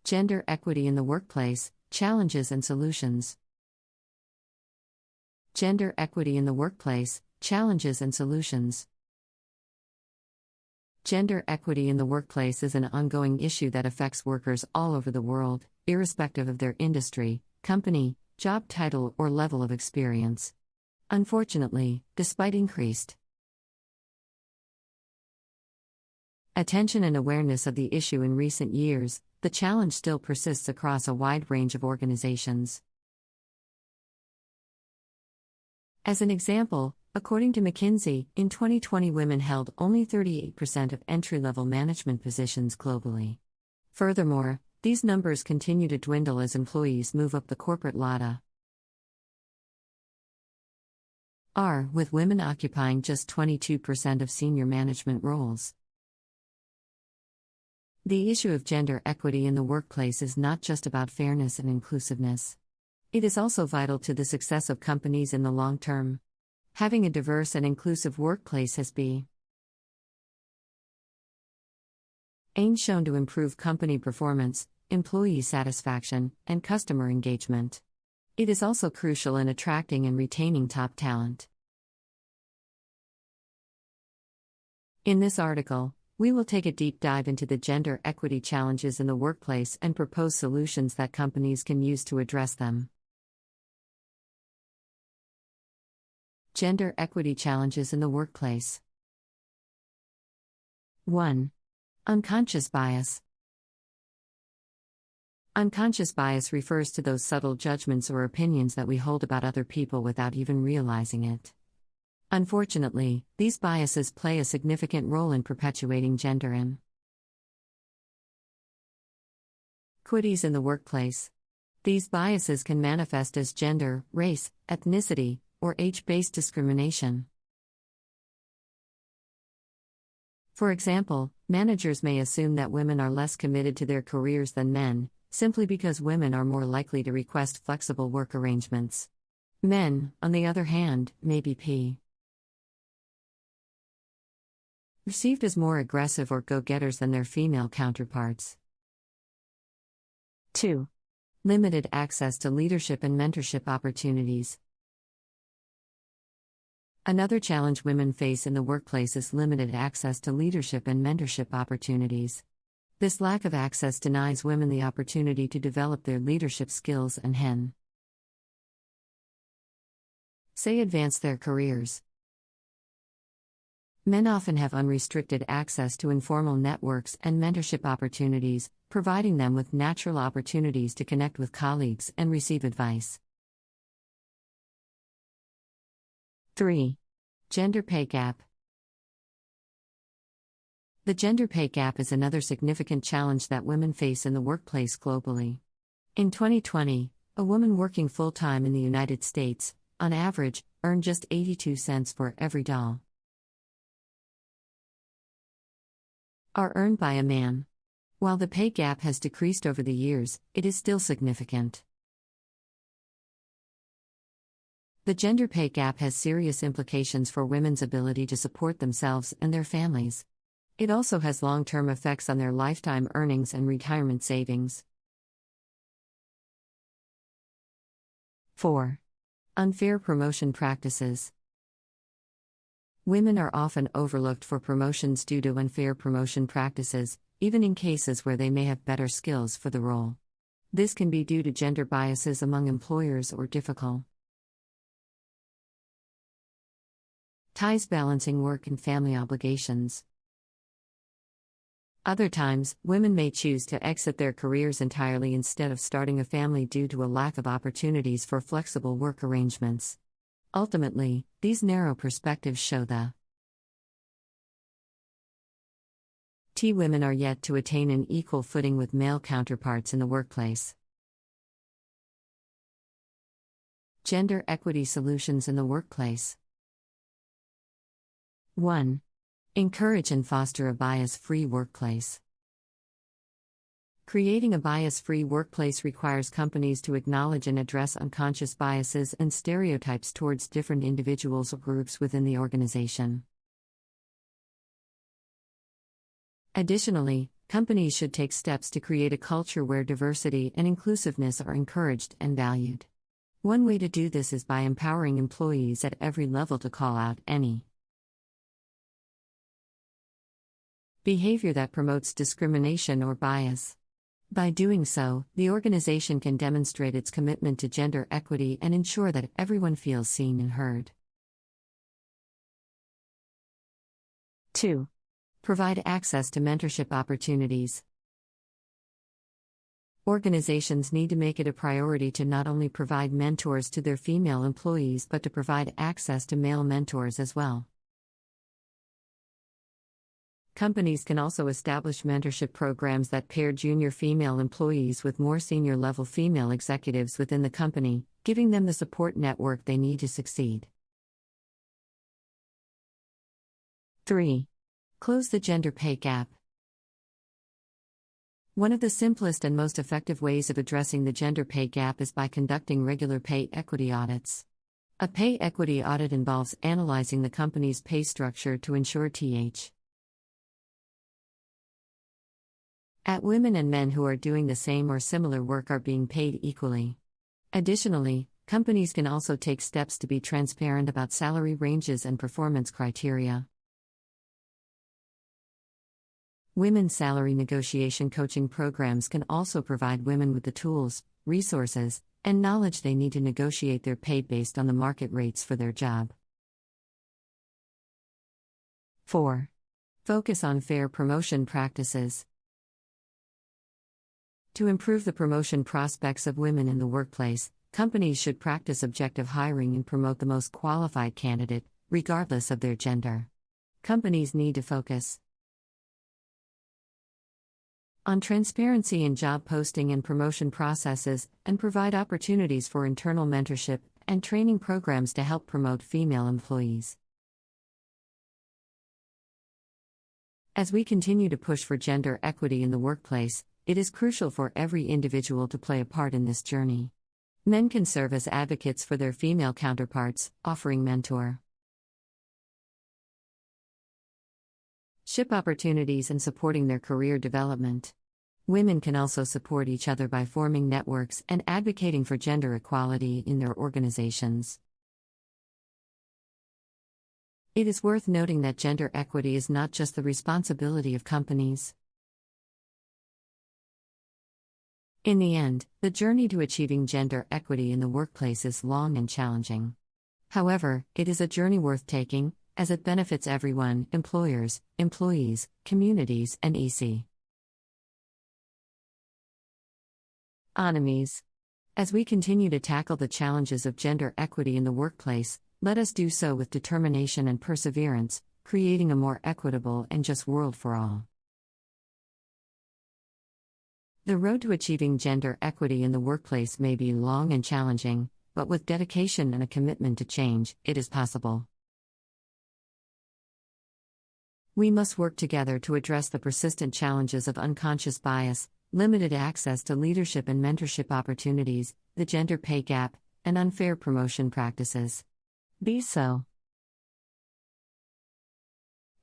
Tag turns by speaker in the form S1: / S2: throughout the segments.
S1: Gender equity in the workplace, challenges and solutions. Gender equity in the workplace, challenges and solutions. Gender equity in the workplace is an ongoing issue that affects workers all over the world, irrespective of their industry, company, job title, or level of experience. Unfortunately, despite increased attention and awareness of the issue in recent years, the challenge still persists across a wide range of organizations. As an example, according to McKinsey, in 2020 women held only 38% of entry-level management positions globally. Furthermore, these numbers continue to dwindle as employees move up the corporate ladder. With women occupying just 22% of senior management roles. The issue of gender equity in the workplace is not just about fairness and inclusiveness. It is also vital to the success of companies in the long term. Having a diverse and inclusive workplace has been shown to improve company performance, employee satisfaction, and customer engagement. It is also crucial in attracting and retaining top talent. In this article, we will take a deep dive into the gender equity challenges in the workplace and propose solutions that companies can use to address them. Gender equity challenges in the workplace. 1. Unconscious bias. Unconscious bias refers to those subtle judgments or opinions that we hold about other people without even realizing it. Unfortunately, these biases play a significant role in perpetuating gender inequities in the workplace. These biases can manifest as gender, race, ethnicity, or age-based discrimination. For example, managers may assume that women are less committed to their careers than men, simply because women are more likely to request flexible work arrangements. Men, on the other hand, may be perceived as more aggressive or go-getters than their female counterparts. 2. Limited access to leadership and mentorship opportunities. Another challenge women face in the workplace is limited access to leadership and mentorship opportunities. This lack of access denies women the opportunity to develop their leadership skills and advance their careers. Men often have unrestricted access to informal networks and mentorship opportunities, providing them with natural opportunities to connect with colleagues and receive advice. 3. Gender pay gap. The gender pay gap is another significant challenge that women face in the workplace globally. In 2020, a woman working full-time in the United States, on average, earned just 82 cents for every dollar earned by a man. While the pay gap has decreased over the years, it is still significant. The gender pay gap has serious implications for women's ability to support themselves and their families. It also has long-term effects on their lifetime earnings and retirement savings. 4. Unfair promotion practices. Women are often overlooked for promotions due to unfair promotion practices, even in cases where they may have better skills for the role. This can be due to gender biases among employers or difficult ties balancing work and family obligations. Other times, women may choose to exit their careers entirely instead of starting a family due to a lack of opportunities for flexible work arrangements. Ultimately, these narrow perspectives show that women are yet to attain an equal footing with male counterparts in the workplace. Gender equity solutions in the workplace. 1. Encourage and foster a bias-free workplace. Creating a bias-free workplace requires companies to acknowledge and address unconscious biases and stereotypes towards different individuals or groups within the organization. Additionally, companies should take steps to create a culture where diversity and inclusiveness are encouraged and valued. One way to do this is by empowering employees at every level to call out any behavior that promotes discrimination or bias. By doing so, the organization can demonstrate its commitment to gender equity and ensure that everyone feels seen and heard. 2. Provide access to mentorship opportunities. Organizations need to make it a priority to not only provide mentors to their female employees but to provide access to male mentors as well. Companies can also establish mentorship programs that pair junior female employees with more senior level female executives within the company, giving them the support network they need to succeed. 3. Close the gender pay gap. One of the simplest and most effective ways of addressing the gender pay gap is by conducting regular pay equity audits. A pay equity audit involves analyzing the company's pay structure to ensure that women and men who are doing the same or similar work are being paid equally. Additionally, companies can also take steps to be transparent about salary ranges and performance criteria. Women's salary negotiation coaching programs can also provide women with the tools, resources, and knowledge they need to negotiate their pay based on the market rates for their job. 4. Focus on fair promotion practices. To improve the promotion prospects of women in the workplace, companies should practice objective hiring and promote the most qualified candidate, regardless of their gender. Companies need to focus on transparency in job posting and promotion processes, and provide opportunities for internal mentorship and training programs to help promote female employees. As we continue to push for gender equity in the workplace, it is crucial for every individual to play a part in this journey. Men can serve as advocates for their female counterparts, offering mentorship opportunities and supporting their career development. Women can also support each other by forming networks and advocating for gender equality in their organizations. It is worth noting that gender equity is not just the responsibility of companies. In the end, the journey to achieving gender equity in the workplace is long and challenging. However, it is a journey worth taking, as it benefits everyone: employers, employees, communities, and economies. As we continue to tackle the challenges of gender equity in the workplace, let us do so with determination and perseverance, creating a more equitable and just world for all. The road to achieving gender equity in the workplace may be long and challenging, but with dedication and a commitment to change, it is possible. We must work together to address the persistent challenges of unconscious bias, limited access to leadership and mentorship opportunities, the gender pay gap, and unfair promotion practices.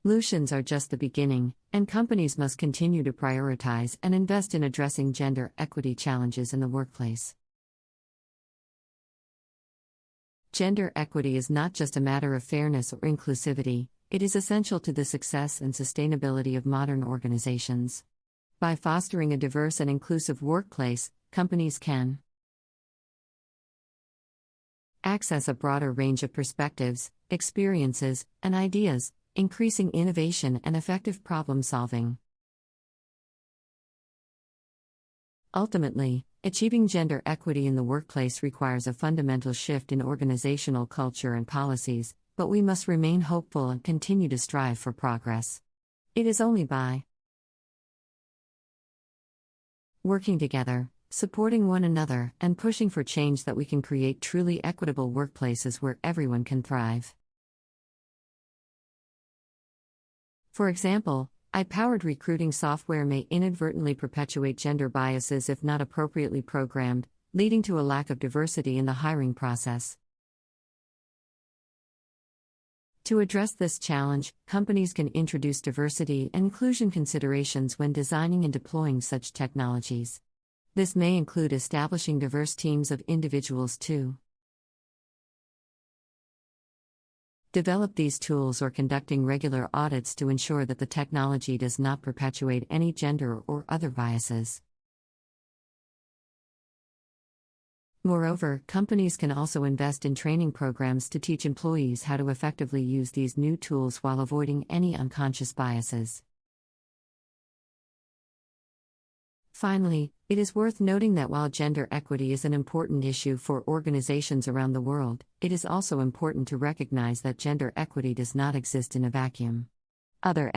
S1: Solutions are just the beginning, and companies must continue to prioritize and invest in addressing gender equity challenges in the workplace. Gender equity is not just a matter of fairness or inclusivity, it is essential to the success and sustainability of modern organizations. By fostering a diverse and inclusive workplace, companies can access a broader range of perspectives, experiences, and ideas, increasing innovation and effective problem solving. Ultimately, achieving gender equity in the workplace requires a fundamental shift in organizational culture and policies, but we must remain hopeful and continue to strive for progress. It is only by working together, supporting one another, and pushing for change that we can create truly equitable workplaces where everyone can thrive. For example, AI-powered recruiting software may inadvertently perpetuate gender biases if not appropriately programmed, leading to a lack of diversity in the hiring process. To address this challenge, companies can introduce diversity and inclusion considerations when designing and deploying such technologies. This may include establishing diverse teams of individuals to develop these tools or conducting regular audits to ensure that the technology does not perpetuate any gender or other biases. Moreover, companies can also invest in training programs to teach employees how to effectively use these new tools while avoiding any unconscious biases. Finally, it is worth noting that while gender equity is an important issue for organizations around the world, it is also important to recognize that gender equity does not exist in a vacuum. Other